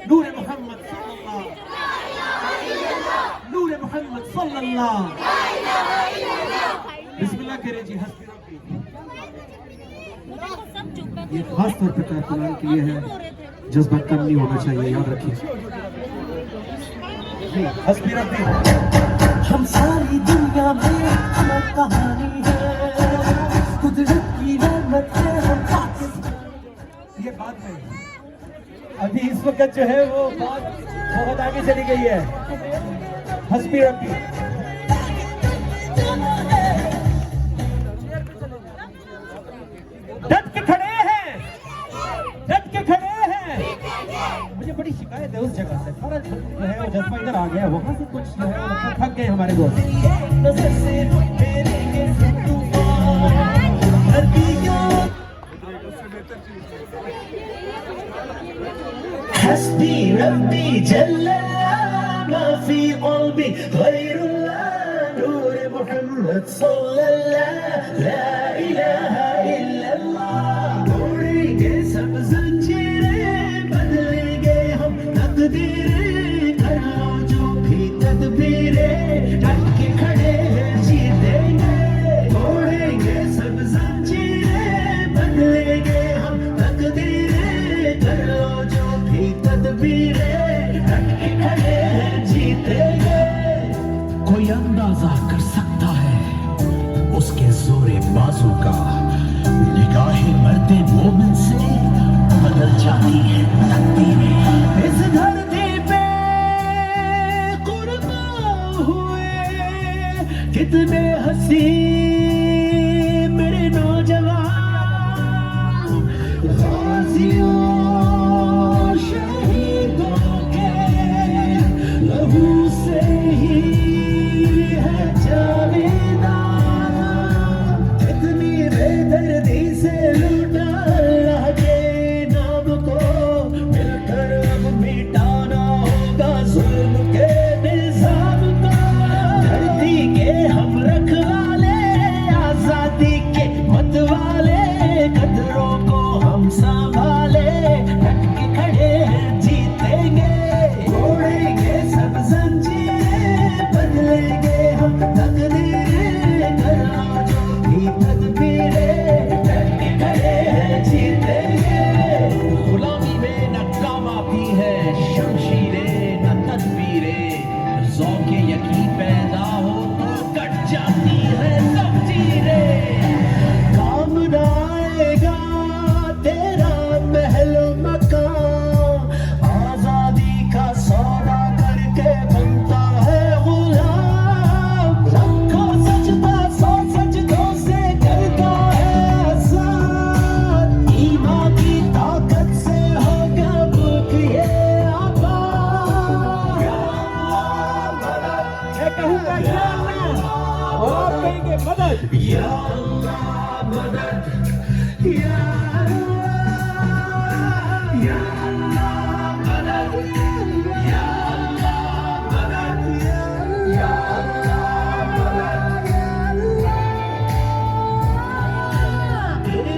नूर मोहम्मद सल्लल्लाहु, नूर मोहम्मद सल्लल्लाहु। बिस्मिल्लाह करें जी। हस्बी रब्बी, ये खास तौर पे कारकुनान के लिए है, जज्बा कम नहीं होना चाहिए, याद रखिए। हस्बी रब्बी। हम सारी दुनिया में अमर कहानी है, कुदरत की रहमत से हम पाकिस्तानी। ये बात है, अभी इस वक्त जो है वो बात बहुत आगे चली गई है। हस्बी रब्बी। डट के खड़े हैं, डट के खड़े हैं। मुझे बड़ी शिकायत है उस जगह से, सारा जो है वो जज्बा इधर आ गया, वहां से कुछ जो है वो थक गए हमारे दोस्त। हस्बी रब्बी जल्ला मा फी क़ल्बी गैरुल्लाह, नूर मोहम्मद सल्लल्लाहु, ला इलाहा इल्लल्लाह। तोड़ेंगे सब जंजीरें, बदलेंगे हम तकदीरें, कर लो जो भी तदबीरें, डट के खड़े हैं जीतेंगे। तोड़ेंगे सब जंजीरें, बदलेंगे हम तकदीरें, कर लो जो भी तदबीरें, डट के खड़े हैं जीतेंगे। कोई अंदाजा कर सकता है उसके जोरे बाजू का, निगाहें मरते मोमिन से बदल जाती है तकदीरें। इस धरती पे कुर्बान हुए कितने हंसी मेरे नौजवान, गाजियों शहीदों के लहू से ही है जावेदार। इतनी बेदर्दी से लूटा अल्लाह के नाम को, मिलकर अब मिटाना होगा जुल्म के निजाम को। धरती के हम रखवाले, आजादी के मतवाले, कदरों को हम संभाले, डट के खड़े हैं जीतेंगे। तोड़ेंगे सब जंजीरें, बदलेंगे हम तकदीरें, कर लो जो भी तदबीरें, डट के खड़े हैं जीतेंगे। गुलामी में न काम आती है शमशीरें न तदबीरें, ज़ौक़े यकीन पैदा हो तो कट जाती है ज़ंजीरें। काम न आएगा तेरा महल मकान, आजादी का सौदा करके बनता है गुलाम। रखो सजदा सौ सजदों से करता है आसान, ईमान की ताकत से होगा मुल्क ये आबाद। मैं कहूँगा या अल्लाह, और आप कहेंगे मदद। या अल्लाह मदद, या अल्लाह, या अल्लाह मदद।